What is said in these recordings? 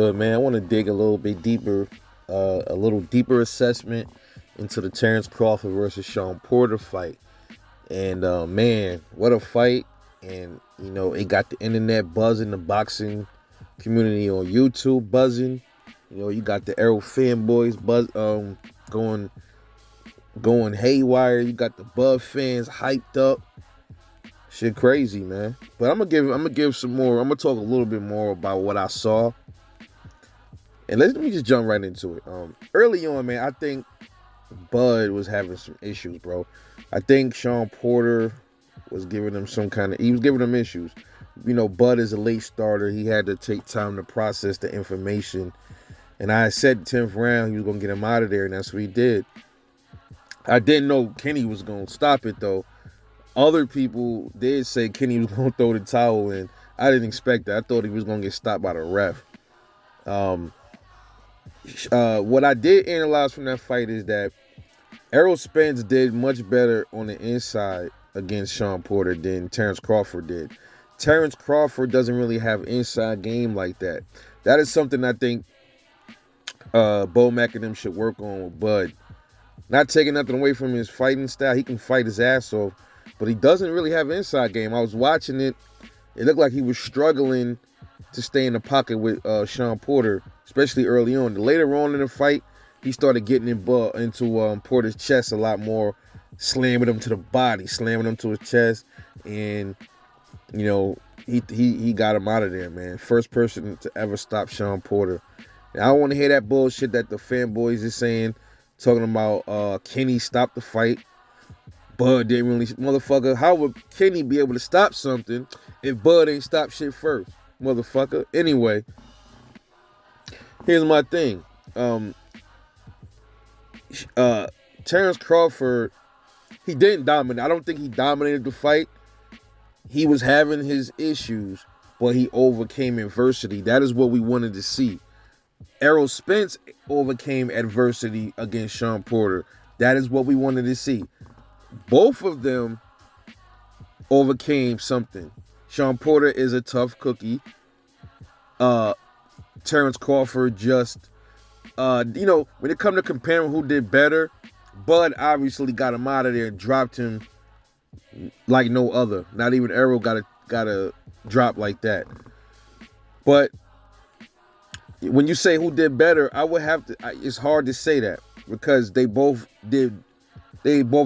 good, man? I want to dig a little bit deeper, a little deeper assessment into the Terence Crawford versus Shawn Porter fight. And man, what a fight! And it got the internet buzzing, the boxing community on YouTube buzzing. You got the Arrow fanboys going going haywire. You got the Bud fans hyped up. Shit crazy, man. But I'm gonna give some more. I'm gonna talk a little bit more about what I saw. And let me just jump right into it. Early on, man, I think Bud was having some issues, bro. I think Shawn Porter was giving him he was giving him issues. Bud is a late starter. He had to take time to process the information. And I said 10th round he was gonna get him out of there, and that's what he did. I didn't know Kenny was gonna stop it though. Other people did say Kenny was gonna throw the towel in. I didn't expect that. I thought he was gonna get stopped by the ref. What I did analyze from that fight is that Errol Spence did much better on the inside against Shawn Porter than Terence Crawford did. Terence Crawford doesn't really have inside game like that. That is something I think Bo Mack and them should work on with Bud. Not taking nothing away from his fighting style. He can fight his ass off, but he doesn't really have an inside game. I was watching it. It looked like he was struggling to stay in the pocket with Shawn Porter, especially early on. Later on in the fight, he started getting into Porter's chest a lot more, slamming him to the body, slamming him to his chest, and he got him out of there, man. First person to ever stop Shawn Porter. And I don't want to hear that bullshit that the fanboys is saying, talking about Kenny stopped the fight. Bud didn't really, motherfucker. How would Kenny be able to stop something if Bud ain't stopped shit first, motherfucker? Anyway, here's my thing. Terence Crawford, he didn't dominate. I don't think he dominated the fight. He was having his issues, but he overcame adversity. That is what we wanted to see. Errol Spence overcame adversity against Shawn Porter. That is what we wanted to see. Both of them overcame something. Shawn Porter is a tough cookie. Terence Crawford just, when it comes to comparing who did better, Bud obviously got him out of there and dropped him like no other. Not even Errol got a drop like that. But when you say who did better, I would have to. It's hard to say that because they both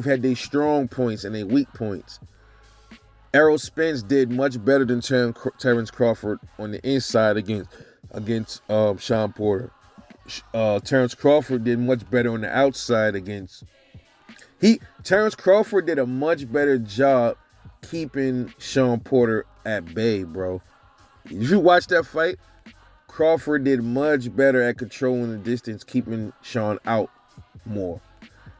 had their strong points and their weak points. Errol Spence did much better than Terence Crawford on the inside against Shawn Porter. Terence Crawford did much better on the outside against. Terence Crawford did a much better job keeping Shawn Porter at bay, bro. If you watch that fight, Crawford did much better at controlling the distance, keeping Shawn out more.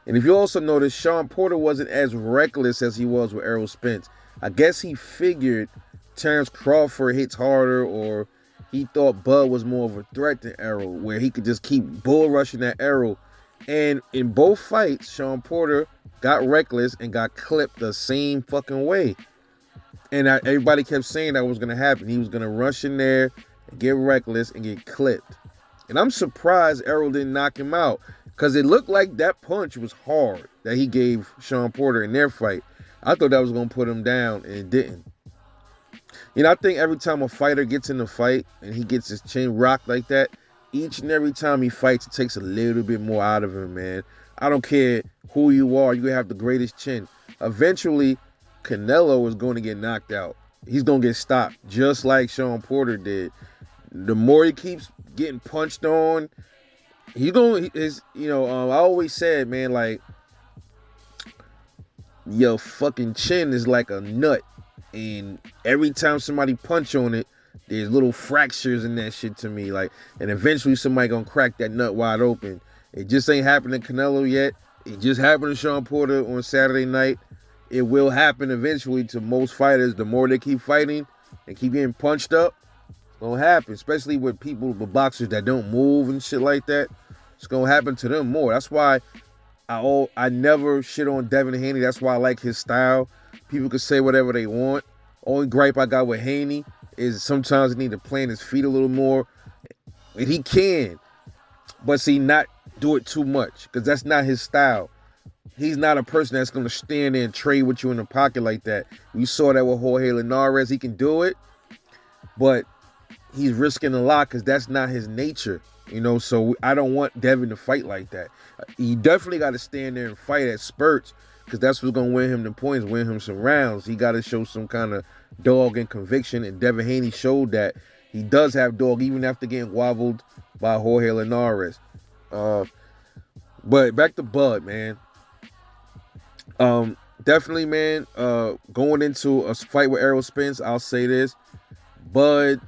And if you also notice, Shawn Porter wasn't as reckless as he was with Errol Spence. I guess he figured Terence Crawford hits harder, or he thought Bud was more of a threat than Errol, where he could just keep bull rushing that Errol. And in both fights, Shawn Porter got reckless and got clipped the same fucking way. And everybody kept saying that was going to happen. He was going to rush in there and get reckless and get clipped. And I'm surprised Errol didn't knock him out, because it looked like that punch was hard that he gave Shawn Porter in their fight. I thought that was going to put him down, and it didn't. I think every time a fighter gets in a fight and he gets his chin rocked like that, each and every time he fights, it takes a little bit more out of him, man. I don't care who you are. You have the greatest chin. Eventually, Canelo is going to get knocked out. He's going to get stopped, just like Shawn Porter did. The more he keeps getting punched on, I always said, man, like, your fucking chin is like a nut. And every time somebody punch on it, there's little fractures in that shit to me. Like, and eventually somebody gonna crack that nut wide open. It just ain't happened to Canelo yet. It just happened to Shawn Porter on Saturday night. It will happen eventually to most fighters. The more they keep fighting and keep getting punched up, it's gonna happen. Especially with boxers that don't move and shit like that. It's gonna happen to them more. That's why I never shit on Devin Haney. That's why I like his style. People can say whatever they want. Only gripe I got with Haney is sometimes he need to plant his feet a little more. And he can, but see, not do it too much because that's not his style. He's not a person that's going to stand there and trade with you in the pocket like that. We saw that with Jorge Linares. He can do it, but he's risking a lot because that's not his nature. So I don't want Devin to fight like that. He definitely got to stand there and fight at spurts because that's what's going to win him the points, win him some rounds. He got to show some kind of dog and conviction, and Devin Haney showed that he does have dog even after getting wobbled by Jorge Linares. But back to Bud, man. Definitely, man. Going into a fight with Errol Spence, I'll say this: Bud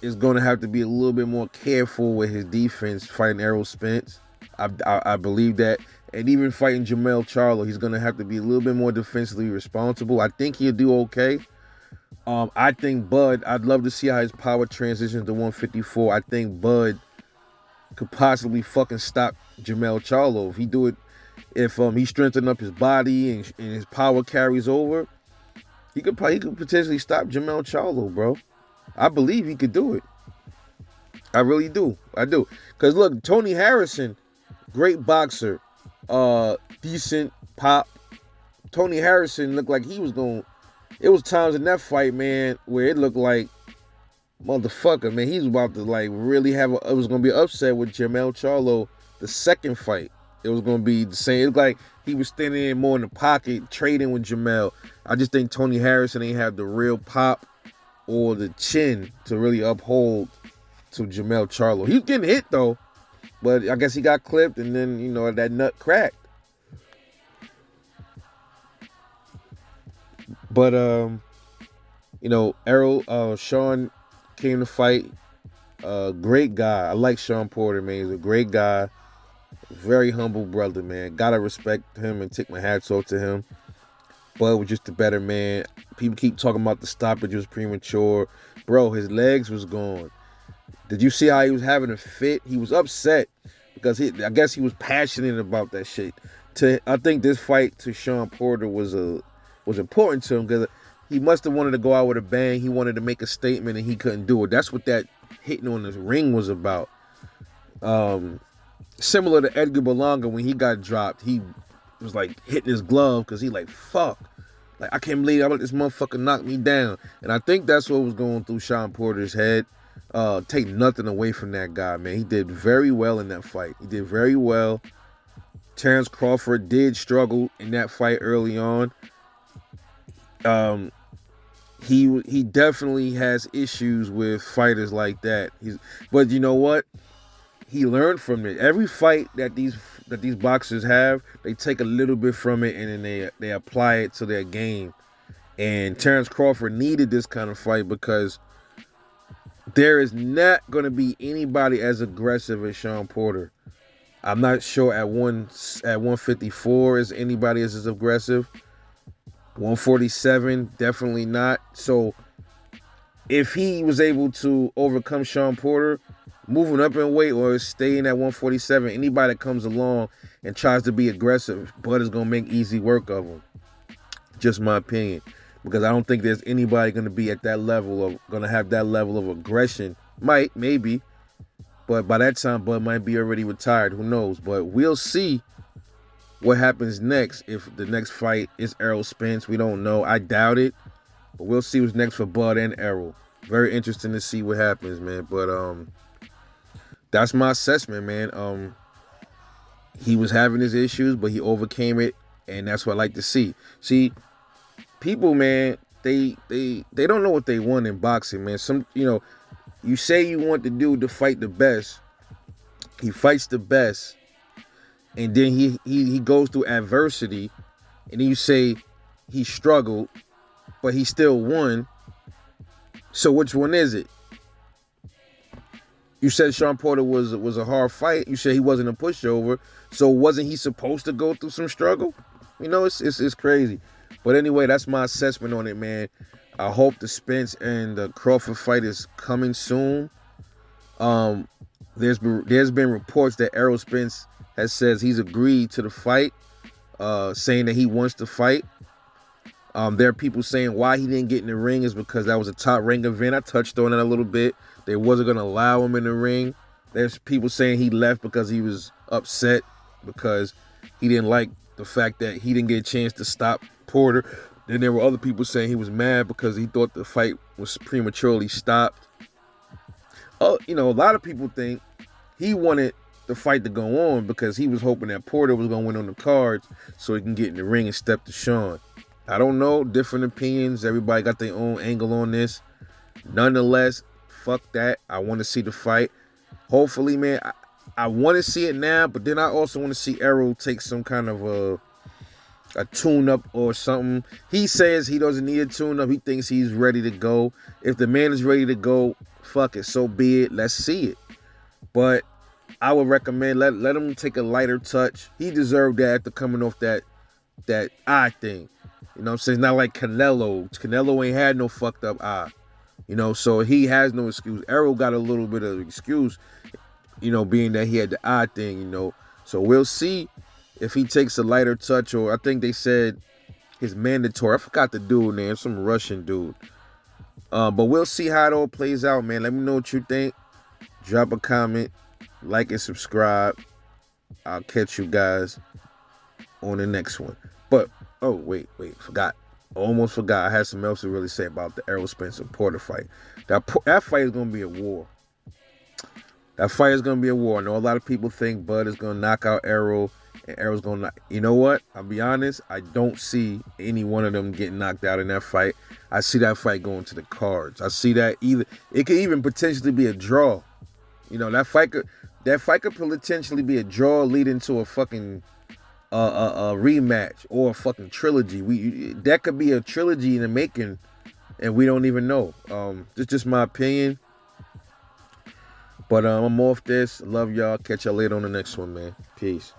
is going to have to be a little bit more careful with his defense fighting Errol Spence. I believe that. And even fighting Jermell Charlo, he's going to have to be a little bit more defensively responsible. I think he'll do okay. I think Bud, I'd love to see how his power transitions to 154. I think Bud could possibly fucking stop Jermell Charlo. If he strengthened up his body and his power carries over, he could potentially stop Jermell Charlo, bro. I believe he could do it. I really do. I do. Because look, Tony Harrison, great boxer, decent pop. Tony Harrison looked like he was going. It was times in that fight, man, where it looked like, motherfucker, man, he's about to like really have it was going to be an upset with Jermell Charlo the second fight. It was going to be the same. It looked like he was standing in more in the pocket, trading with Jermell. I just think Tony Harrison ain't have the real pop or the chin to really uphold to Jermell Charlo. He was getting hit though, but I guess he got clipped and then, that nut cracked. But Shawn came to fight. Great guy. I like Shawn Porter, man. He's a great guy. Very humble brother, man. Gotta respect him and take my hats off to him. Bud was just a better man. People keep talking about the stoppage was premature. Bro, his legs was gone. Did you see how he was having a fit? He was upset because I guess he was passionate about that shit. I think this fight to Shawn Porter was important to him because he must have wanted to go out with a bang. He wanted to make a statement and he couldn't do it. That's what that hitting on the ring was about. Similar to Edgar Berlanga when he got dropped, he was like hitting his glove because he like, fuck. Like, I can't believe I let this motherfucker knock me down. And I think that's what was going through Shawn Porter's head. Take nothing away from that guy, man. He did very well in that fight. He did very well. Terence Crawford did struggle in that fight early on. He definitely has issues with fighters like that. But you know what? He learned from it. Every fight that these boxers have, they take a little bit from it and then they apply it to their game. And Terence Crawford needed this kind of fight because there is not going to be anybody as aggressive as Shawn Porter. I'm not sure at 154 is anybody as aggressive. 147, definitely not. So if he was able to overcome Shawn Porter, moving up in weight or staying at 147, anybody that comes along and tries to be aggressive, Bud is going to make easy work of him. Just my opinion. Because I don't think there's anybody going to be at that level of, going to have that level of aggression. Maybe. But by that time, Bud might be already retired. Who knows? But we'll see what happens next. If the next fight is Errol Spence, we don't know. I doubt it. But we'll see what's next for Bud and Errol. Very interesting to see what happens, man. But that's my assessment, man. He was having his issues, but he overcame it, and that's what I like to see. See, people, man, they don't know what they want in boxing, man. You say you want the dude to fight the best. He fights the best, and then he goes through adversity, and then you say he struggled, but he still won. So which one is it? You said Shawn Porter was a hard fight. You said he wasn't a pushover. So wasn't he supposed to go through some struggle? It's crazy. But anyway, that's my assessment on it, man. I hope the Spence and the Crawford fight is coming soon. There's been reports that Errol Spence has says he's agreed to the fight, saying that he wants to fight. There are people saying why he didn't get in the ring is because that was a top rank event. I touched on it a little bit. they wasn't gonna allow him in the ring. There's people saying he left because he was upset because he didn't like the fact that he didn't get a chance to stop Porter. Then there were other people saying he was mad because he thought the fight was prematurely stopped. Oh, a lot of people think he wanted the fight to go on because he was hoping that Porter was going to win on the cards so he can get in the ring and step to Shawn. I don't know. Different opinions. Everybody got their own angle on this. Nonetheless, fuck that. I want to see the fight. Hopefully, man, I want to see it now, but then I also want to see Errol take some kind of a tune-up or something. He says he doesn't need a tune-up. He thinks he's ready to go. If the man is ready to go, fuck it. So be it. Let's see it. But I would recommend let him take a lighter touch. He deserved that after coming off that eye thing. You know what I'm saying? It's not like Canelo. Canelo ain't had no fucked up eye. So he has no excuse. Errol got a little bit of excuse, being that he had the eye thing, So we'll see if he takes a lighter touch, or I think they said his mandatory. I forgot the dude name, some Russian dude. But we'll see how it all plays out, man. Let me know what you think. Drop a comment, like and subscribe. I'll catch you guys on the next one. But, oh, wait, forgot. Almost forgot. I had something else to really say about the Errol Spencer Porter fight. That fight is going to be a war. That fight is going to be a war. I know a lot of people think Bud is going to knock out Errol, and Errol's going to knock. You know what? I'll be honest. I don't see any one of them getting knocked out in that fight. I see that fight going to the cards. I see that it could even potentially be a draw. That fight could potentially be a draw leading to a fucking a rematch or a fucking trilogy. That could be a trilogy in the making, and we don't even know. It's just my opinion. But I'm off this. Love y'all. Catch y'all later on the next one, man. Peace.